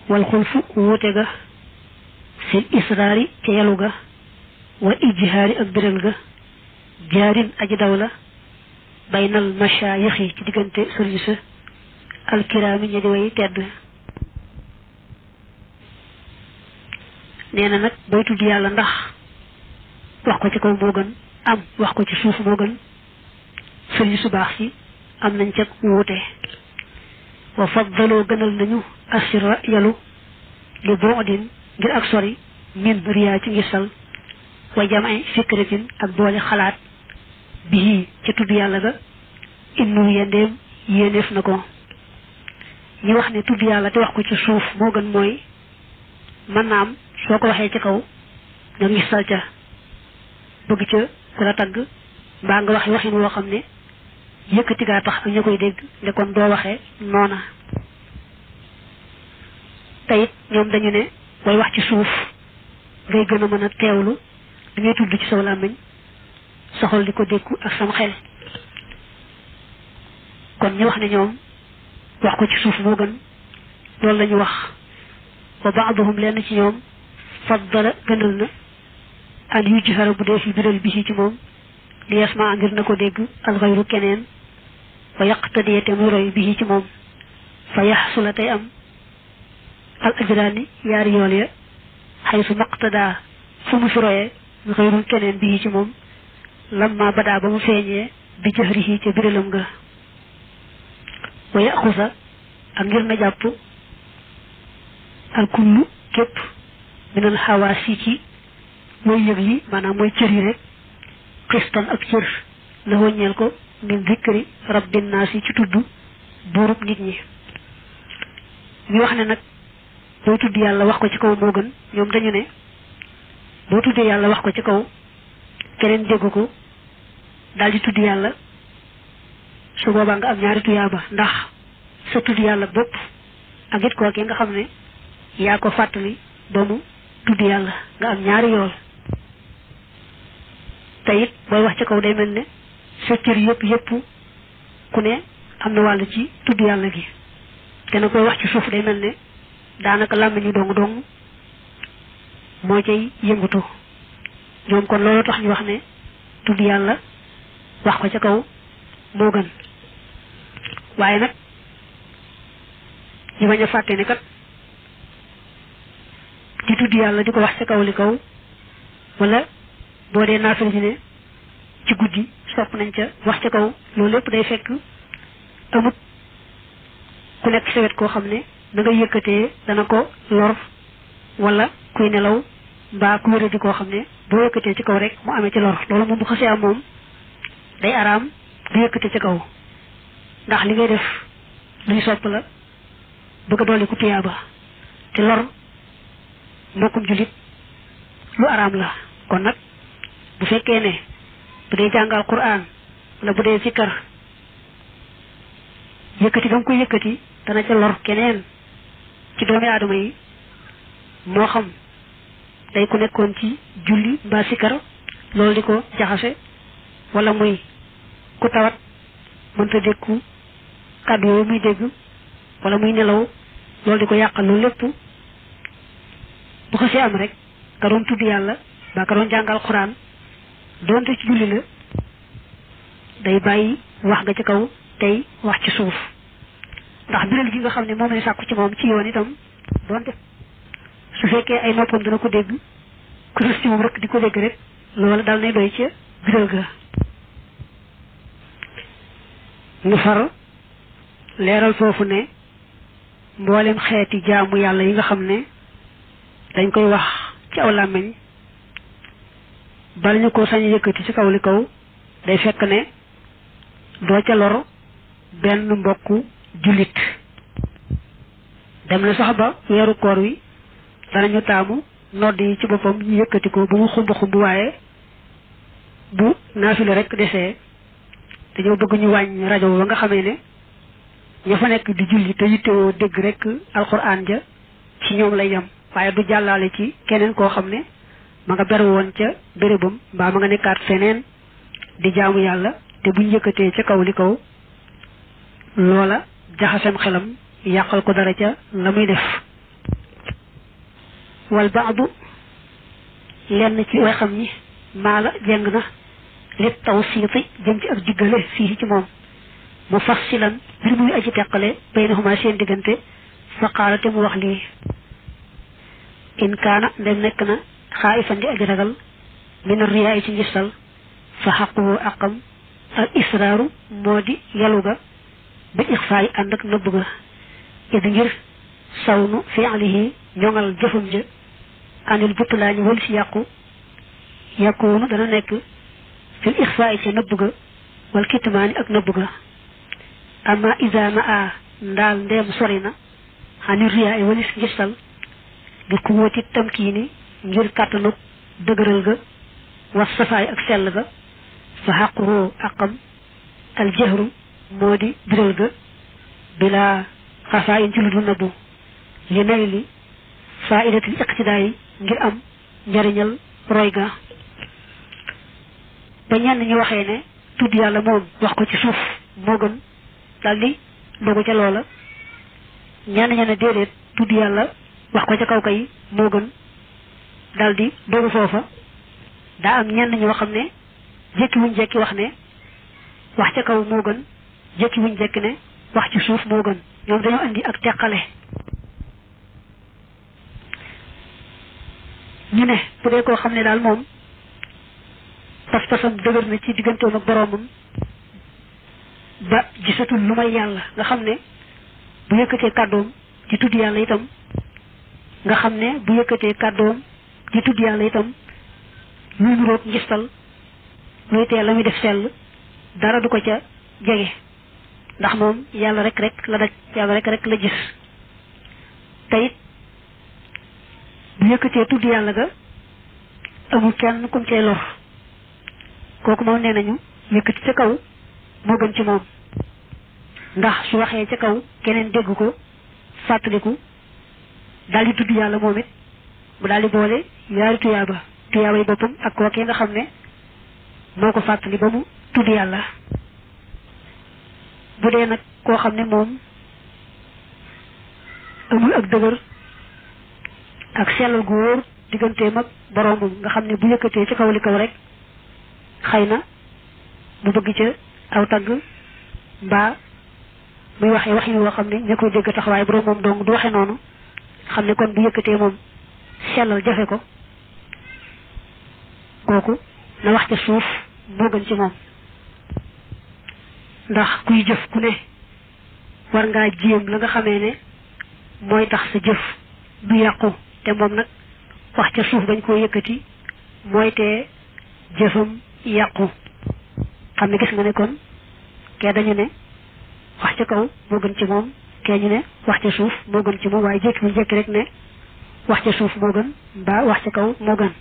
wal xulfu wuute ga fil israari ca yalu ga wal ijhaari ak biral ga jaarin aji daw la baynal mashaayixi ci diggante sëriñ sa alkiraami ña di way tedd nee na nag booy tudd yàlla ndax wax ko ci kaw moo gën am wax ko ci suuf moo gën sëriñ su baax si am nañ ca wuute wa faddaloo gënal nañu asira yalu li boodin ngir ak sori min riyaa ci ngisal wa jamay fikratin ak boole xalaat bii ca tudd yàlla ga innu yendeem yéeneef na ko ñi wax ne tudd yàlla te wax ko ci suuf moo gën mooy mën naa am soo ko waxee ci kaw nga ngisal ca bëgg ca ku la tagg mbaa nga waxe waxin woo xam ne yëkkati gaa tax ak ña koy dégg ne kon doo waxee noona te it ñoom dañu ne booy wax ci suuf ngay gën a mën a teewlu li ngay tudd ci saw làmmiñ sa xol di ko dékku ak sam xel kon ñu wax ne ñoom wax ko ci suuf moo gën loolu la ñu wax wa baaduhum lenn ci ñoom faddala gënal na an yujhara bu dee fi biral bi ci moom li yasma ngir na ko dégg alxayru keneen wa yaqtadiya te muy roy bi ci moom fa yaxsula tey am al ajraani yaari yool ya xaysu maqtadaa fu mu fi royee xayrul keneen bi ci moom lamma badaa ba mu feeñee bi jëhrihi ca biralam ga wa yaxusa ak ngir na jàpp al kullu képp minal xawaasi ci mooy yëg yi maanaam mooy cër yi rek xistan ak cër la wëññeel ko min zikri rabbin naasi ci tudd buurub nit ñi ñu wax ne nag boo tudd yàlla wax ko ci kaw moo gën ñoom dañu ne boo tuddee yàlla wax ko ci kaw keneen dégg ko daal di tudd yàlla su boobaa nga am ñaari tuyaaba ndax sa tudd yàlla bopp ak it kookee nga xam ne yaa ko fàttali ba mu tudd yàlla nga am ñaari yool te it booy wax ci kaw day mel ne sa cër yëpp ku ne am na wàll ci tudd yàlla gi te nag booy wax ci suuf day mel ne daanaka làmmiñu dong moo cay yëngutu ñoom kon loolu tax ñu wax ne tudd yàlla wax ko ca kaw moo gën waaye nag ñu bañ a fàtte ne kat di tudd yàlla di ko wax ca kaw li kaw wala boo dee naafila ji ne ci guddi sopp nañ ca wax ca kaw loolu lépp day fekk amut ku nekk sa wet koo xam ne na nga yëkkatee dana ko lor wala kuy nelaw mbaa ku wéradi koo xam ne boo yëkkatee ci kaw rek mu amee ci lor loolu moom bu xasee am moom day araam du yëkkatee ci kaw ndax li ngay def luy sopp la bëgg a dolli ku tuyaaba te lor mbokkum jullit lu araam la kon nag bu fekkee ne bu dee jàngal Qur'an wala bu dee sikkar yëkkati ba nga koy yëkkati dana ca lor keneen ci doomi aadama yi moo xam day ku nekkoon ci julli mbaa sikkar loolu di ko jaxase wala muy ku tawat mënta dékku kàddu yooyu muy dégg wala muy nelaw loolu di ko yàqal loolu lépp bu ko see am rek ka doon tudd yàlla ba ka doon jàngal Qur'an doonte ci julli la day bàyyi wax nga ci kaw tey wax ci suuf ndax biral gi nga xam ne moom lay sàkku ci moom ci yoon itam doonte su fekkee ay noppam dana ko dégg ku rës ci moom rek di ko dégg rek loolu dal nay doy ca biral ga ñu far leeral foofu ne mboolem xeeti jaamu yàlla yi nga xam ne dañ koy wax ci aw làmmiñ bala ñu ko sañ yëkkati ci kaw li kaw day fekk ne doo ca lor benn mbokku jullit dem na sax ba weeru koor wi danañu taamu nodd yi ci boppam ñu yëkkati ko bu mu xumb waaye bu naafila rek desee dañoo bëgg ñu wàññ rajo ba nga xamee ne ña fa nekk di julli te yittewoo dégg rek alxuraan ja ci ñoom lay yam waaye du jàllale ci keneen koo xam ne ma nga beru woon ca bérébam mbaa ma nga nekkaat feneen di jaamu yàlla te buñ yëkkatee ca kaw li kaw loola jaxasem xelam yàqal ko dara ca la muy def wal baadu lenn ci way xam ñi maala jeng na li tawsiiti jëm ci ak diggale fii ci moom mu fassilan bir muy aji teqale baynahuma seen diggante fa qaala te mu wax lii in kaana ndem nekk na xaayifan di aji ragal min riyaa ci ngistal fa xaquhu aqam al israaru moo di yalu ga bi ixfaay ànd ak nëbb ga id ngir sawnu fi'lihi ñoŋal jëfam ja anil butlaani wal si yàqu yakunu dana nekk fil ixfaay ca nëbb ga wal kitmaani ak nëbb ga amma isa ma a ndaal ndeem sori na xani riyaa yi walis ngistal bi kuwati tamkiini ngir kàttanug dëgëral ga was safaay ak sell ga fa xaquhu aqam al jahru moo di biral ga bila xafaayin ci lu du nëbbu li nay li faidatil iqtidaa yi ngir am njariñal roy ga ba ñenn ñu waxee ne tudd yàlla moom wax ko ci suuf moo gën daldi dogu ca loola ñenn ña ne déedéet tudd yàlla wax ko ca kaw kay moo gën daldi dogu foofa daa am ñenn ñoo xam ne jékki wuñ jekki wax ne wax ca kaw moo gën jékki wuñ jekki ne wax ci suuf moo gën ñoom dañoo andi ak teqale ñu ne bu dee koo xam ne daal moom pas-pasam dëgër na ci digganteem ak boroomam ba gisatul lu may yàlla nga xam ne bu yëkkatee kàddoom ci tudd yàlla itam ci tudd yàlla itam luy nuroog ngistal luy tee la muy def sell dara du ko ca jege ndax moom yàlla rek la daj yàlla rek la gis te it bu yëkkatee tudd yàlla ga amul kenn kum cay lor kooku moom nee nañu yëkkati ca kaw moo gën ci moom ndax su waxee ca kaw keneen dégg ko fàttaliku daal di tudd yàlla moom it mu daal di boole yaari tuyaabay boppam ak kookee nga xam ne moo ko fàttali ba mu tudd yàlla bu dee nag koo xam ne moom amul ak dëgër ak sellal gu wóor digganteem ak boroomam nga xam ne bu yëkkatee ci kaw li kaw rek xëy na mu bëgg ca aw tagg mbaa muy waxee wax yi woo xam ne ña koy dégg tax waaye boroom moom dong du waxe noonu xam ne kon bu yëkkatee moom sellal jafe ko kooku na wax ca suuf moo gën ci moom ndax kuy jëf ku ne war ngaa jéem la nga xamee ne mooy tax sa jëf du yàqu te moom nag wax ca suuf bañ koo yëkkati mooy te jëfam yàqu xam ne gis nga ne kon kee dañu ne wax ca kaw moo gën ci moom kee ñu ne wax ca suuf moo gën ci moom waaye jékki mu jékki rek ne wax ca suuf moo gën mbaa wax ca kaw moo gën